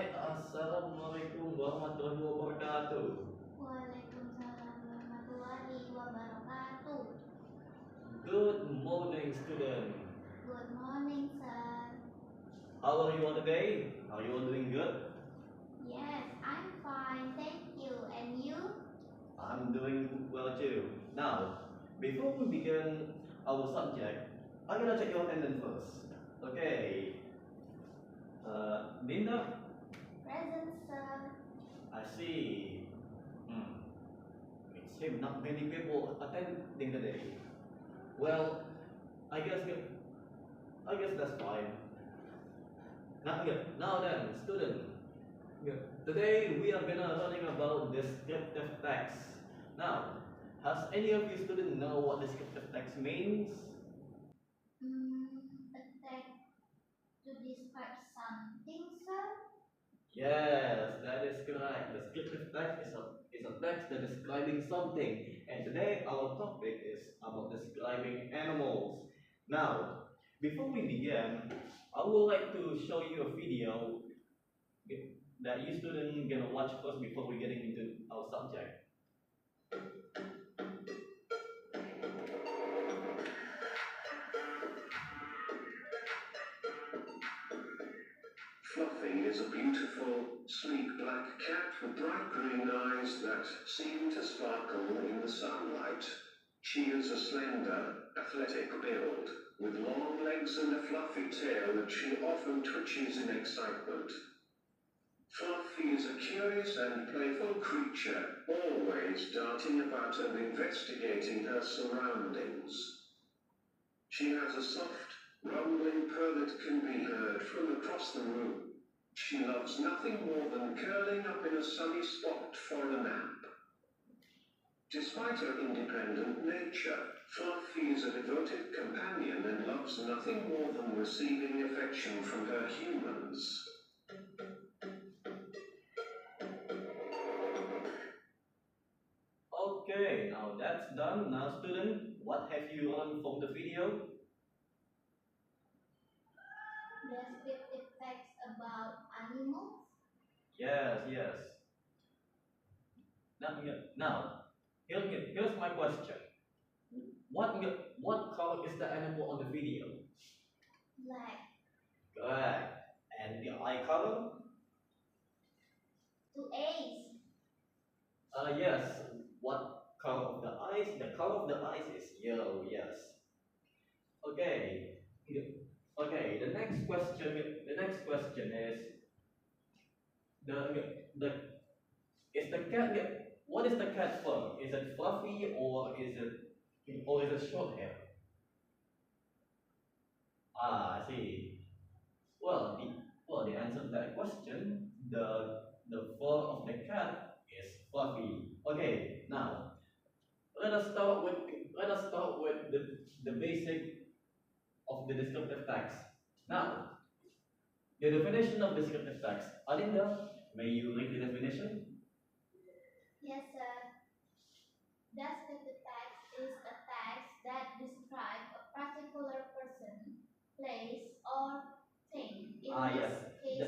Hai, assalamualaikum warahmatullahi wabarakatuh. Waalaikumsalam warahmatullahi wabarakatuh. Good morning, student. Good morning, sir. How are you all today? Are you all doing good? Yes, I'm fine, thank you. And you? I'm doing well too. Now, before we begin our subject, I'm gonna check your attendance first. Okay. Linda, Present, sir. I see. It seems not many people attending today. Well, I guess that's fine. Now then, student. Today we are gonna learning about descriptive text. Now, has any of you students know what descriptive text means? A text to describe something, sir? Yes, that is correct. Descriptive text is a text that is describing something. And today our topic is about describing animals. Now, before we begin, I would like to show you a video that you students gonna watch first before we getting into our subject. Fluffy is a beautiful, sleek black cat with bright green eyes that seem to sparkle in the sunlight. She has a slender, athletic build, with long legs and a fluffy tail that she often twitches in excitement. Fluffy is a curious and playful creature, always darting about and investigating her surroundings. She has a soft, rumbling purr that can be heard from across the room. She loves nothing more than curling up in a sunny spot for a nap. Despite her independent nature, Fluffy is a devoted companion and loves nothing more than receiving affection from her humans. Okay, now that's done. Now student, what have you learned from the video? Descriptive text about animals? Yes. Now here's my question. What color is the animal on the video? Black. Correct. And the eye color? 2 A's. Yes. What color of the eyes? The color of the eyes is yellow. Yes. Okay. Okay. The next question. The next question is the is the cat. What is the cat fur? Is it fluffy or is it short hair? I see. Well, the answer to that question, the fur of the cat is fluffy. Okay, now let us start with the basic of the descriptive text. Now, the definition of descriptive text. Alinda, may you read the definition? Yes, sir. Descriptive text is a text that describes a particular person, place, or thing. In Yes. this case,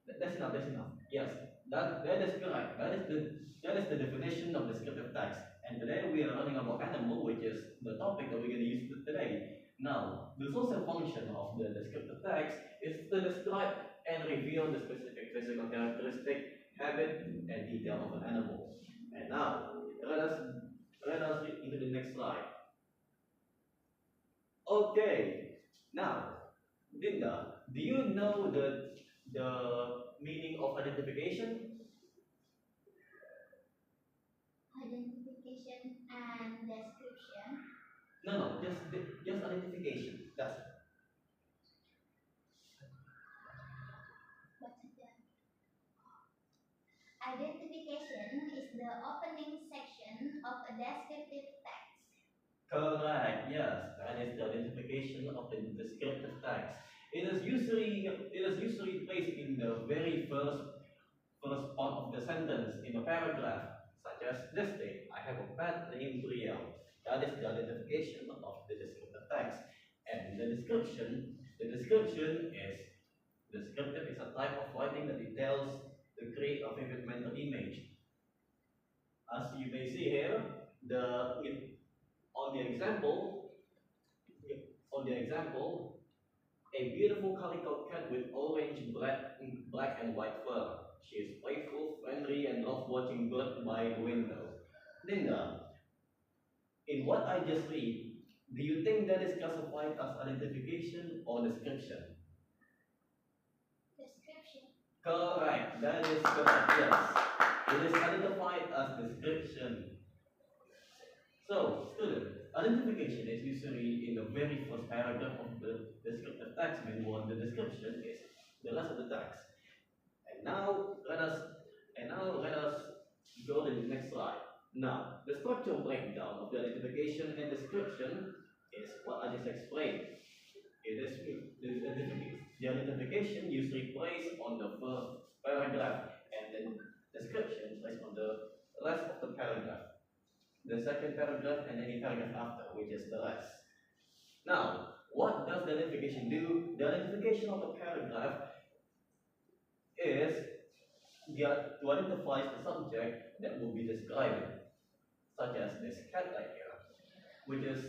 That's enough. Yes, that is correct. That is the definition of descriptive text. And today we are learning about animal, which is the topic that we're going to use today. Now, the social function of the descriptive text is to describe and reveal the specific physical characteristic, habit, and detail of an animal. And now, let us read into the next slide. Okay. Now, Linda, do you know the meaning of identification? identification and description. No, just identification. That's it. What's that? Identification is the opening section of a descriptive text. Correct. Yes, that is the identification of the descriptive text. It is usually placed in the very first part of the sentence in a paragraph, such as this day. I have a pet named Ria. That is the identification of the descriptive text. And the description is Descriptive is a type of writing that details to create a vivid mental image. As you may see here, on the example, on the example, a beautiful calico cat with orange, black and white fur. She is playful, friendly, and loves watching birds by the window. Linda, in what I just read, do you think that is classified as identification or description? Description. Correct. That is correct. Yes. It is identified as description. So, student, identification is usually in the very first paragraph of the descriptive text, meanwhile the description is the rest of the text. And now let us go to the next slide. Now, the structural breakdown of the identification and description is what I just explained. It is the identification usually placed on the first paragraph, and then description placed on the rest of the paragraph. The second paragraph and any paragraph after, which is the rest. Now, what does the identification do? The identification of the paragraph is to identify the subject that will be described, such as this cat right here, which is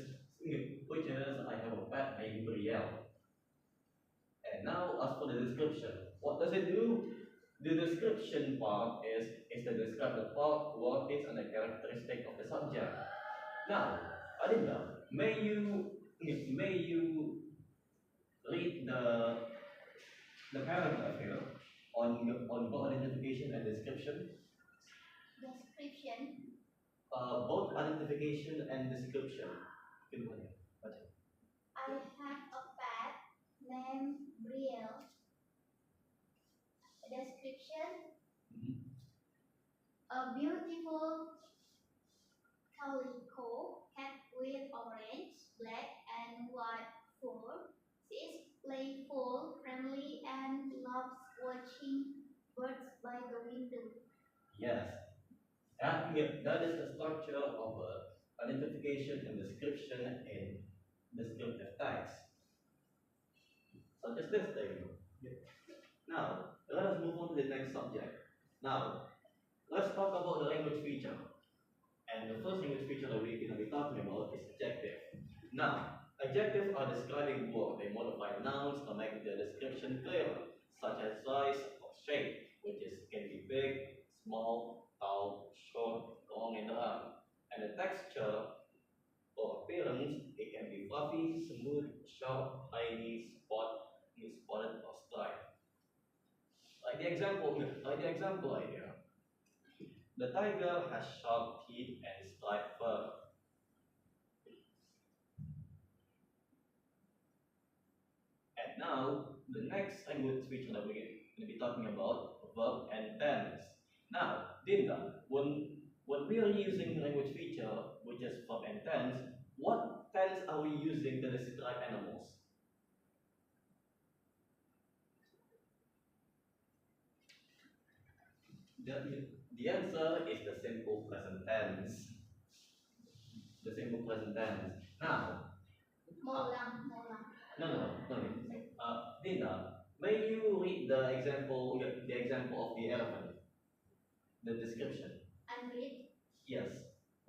I have a pet named Brielle. And now, as for the description, what does it do? The description part is to describe the part, qualities, and the characteristic of the subject. Now, Adinda, may you read the paragraph here on both identification and description? Description. Both identification and description. Good one. I have a pet named Brielle. Description. A beautiful calico cat with orange, black, and white fur. She is playful, friendly, and loves watching birds by the window. Yes. That is the structure of identification and description in descriptive text. Such as this thing. Now, let us move on to the next subject. Now, let's talk about the language feature. And the first language feature that we're going to be talking about is adjective. Now, adjectives are describing words. They modify nouns to make the description clearer, such as size or shape, which can be big, small, tall, short, long, and round. And the texture or appearance, it can be fluffy, smooth, sharp, shiny, spotted, or striped. Like the example right here. The tiger has sharp teeth and striped fur. And now, the next language feature that we're going to be talking about, verb and tense. Now, Dinda, when we are using language feature, which is verb and tense, what tense are we using to describe animals? The answer is the simple present tense. The simple present tense. Now, Molang. no. Dinda, may you read the example of the elephant? The description. And read. Yes.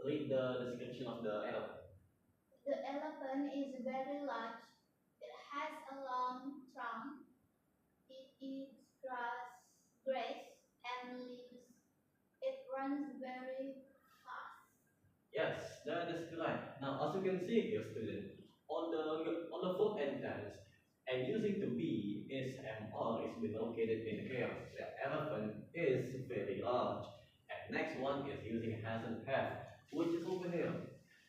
Read the description of the elephant. The elephant is very large. It has a long trunk. It eats grass, and leaves. It runs very fast. Yes, that is correct. Now, as you can see here, student, on the verb and tense, and using to be is MR is been located in here. The elephant is very large. And next one is using has and have, which is over here.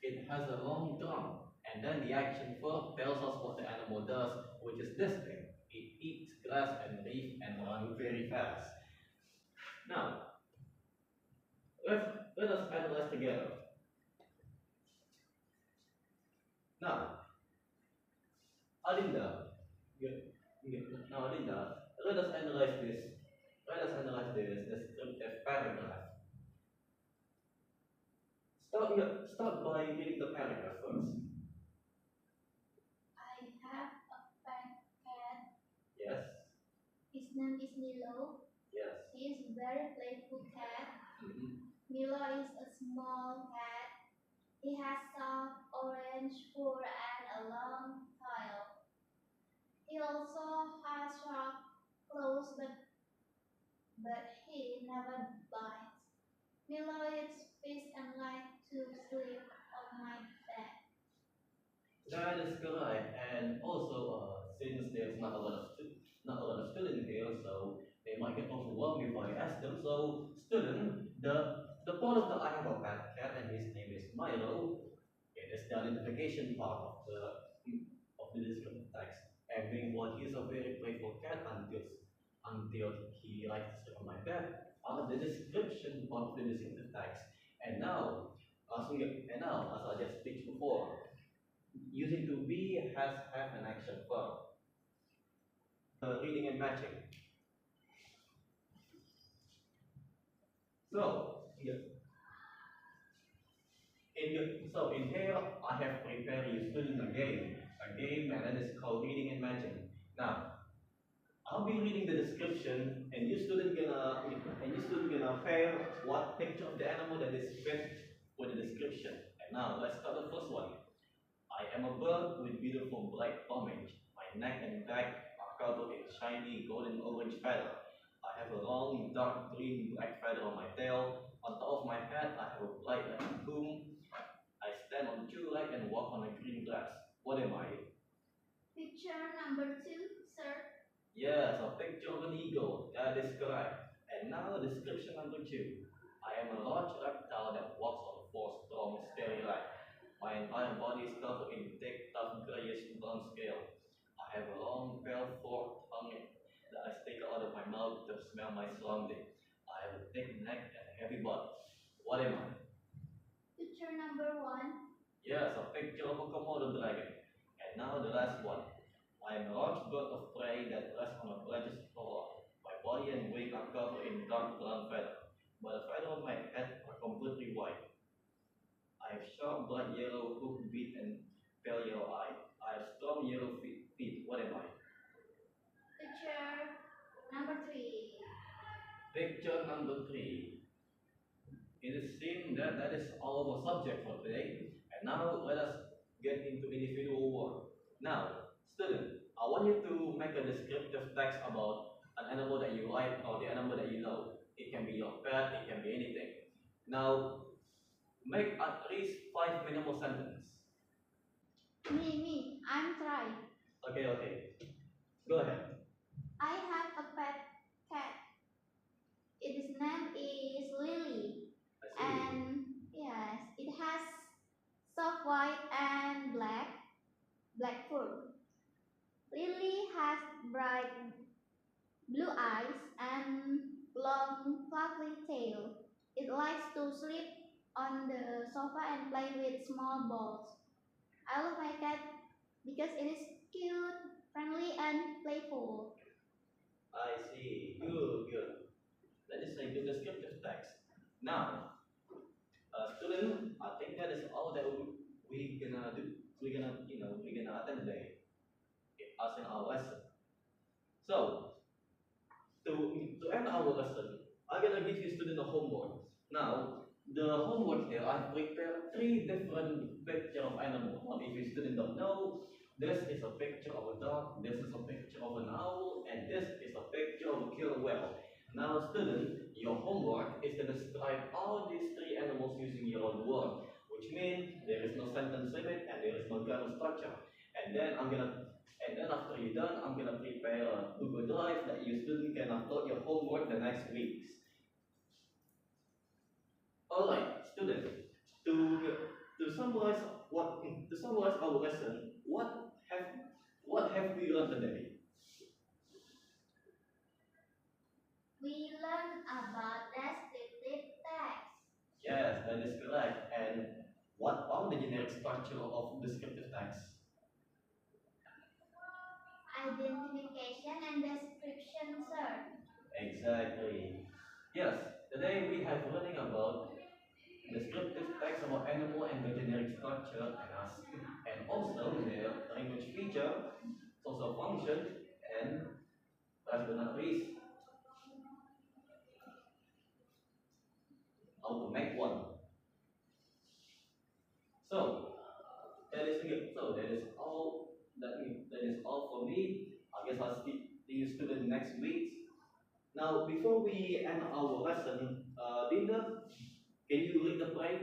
It has a long trunk. And then the action verb tells us what the animal does, which is this thing. It eats grass and leaf and runs very fast. Now, let us analyze together. Now, Alinda, let us analyze this. Let us analyze this descriptive paragraph. Start by reading the paragraph first. I have a pet cat. Yes. Milo. Yes. He is a very playful cat. Mhm. Milo is a small cat. He has soft orange fur and a long tail. He also has sharp claws, but he never bites. Milo eats fish and likes to sleep on my bed. That is correct. And also, since there's not a lot of students here, so they might get overwhelmed if I ask them. So, student, the part of the I have a pet cat, and his name is Milo. It is the identification part of the descriptive text. And being what he is a very playful cat until he likes to sit on my bed. Out of the description part of the descriptive text. And now, as I just speak before, using to be has have an action verb. Reading and matching. So in here I have prepared you student a game and that is called reading and matching. Now I'll be reading the description and you student gonna pair what picture of the animal that is fit with the description. And now let's start the first one. I am a bird with beautiful black plumage. My neck and back are covered in shiny golden orange feather. I have a long dark green black feather on my tail. On top of my head I have a bright red plume. I stand on two legs and walk on a green grass. What am I? Picture number 2, sir. Yes, a picture of an eagle. That is correct. And now description number 2. I am a large reptile that walks on four strong, scary legs. My entire body is covered in thick, tough, grayish brown scale. I have a long, pale, forked tongue that I stick out of my mouth to smell my surrounding. I have a thick neck and a heavy body. What am I? Picture number 1. Yes, a picture of a Komodo dragon. And now the last one. I am a large bird of prey that rests on a branches of flower. My body and wing are covered in dark brown feather, but the feather on my head are completely white. I have sharp black yellow hook beak and pale yellow eye. I have strong yellow feet. What am I? Picture number 3. Picture number 3. It is seen that that is all of our subject for today. And now let us get into individual work. Now, student, I want you to make a descriptive text about an animal that you like or the animal that you know. It can be your pet, it can be anything. Now, make at least 5 minimal sentences. Me, I'm trying. Okay. Go ahead. I have a pet cat. Its name is Lily. I see. And yes, it has soft white and black fur. Lily has bright blue eyes and long fluffy tail. It likes to sleep on the sofa and play with small balls. I love my cat because it is cute, friendly, and playful. I see. Good. That is a good descriptive text. Now, student, I think that is all that we gonna do. We're gonna attend today as in our lesson. So, to end our lesson, I'm gonna give you student a homework. Now, the homework here, I prepared 3 different picture of animals. Now, if you student don't know, this is a picture of a dog, this is a picture of an owl, and this is a picture of a killer whale. Now, student, your homework is to describe all these 3 animals using your own word, which means there is no sentence limit and there is no grammar structure. And then after you're done, I'm gonna prepare a Google Drive that your student can upload your homework the next weeks. Alright, student, to summarize our lesson, what have we learned today? We learn about descriptive text, Yes, that is correct. And what are the generic structure of descriptive text? identification, and description, sir. Exactly. Yes, today we have learning about descriptive text about animal and the generic structure and also their language feature, social function, and last but not least, next week. Now, before we end our lesson, Linda, can you read the prayer?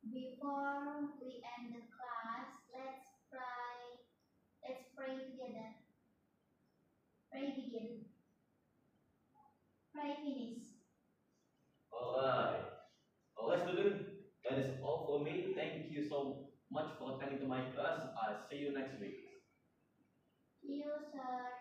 Before we end the class, let's pray. Let's pray together. Pray begin. Pray finish. Alright. Alright, student. That is all for me. Thank you so much for attending to my class. I'll see you next week. See you, sir.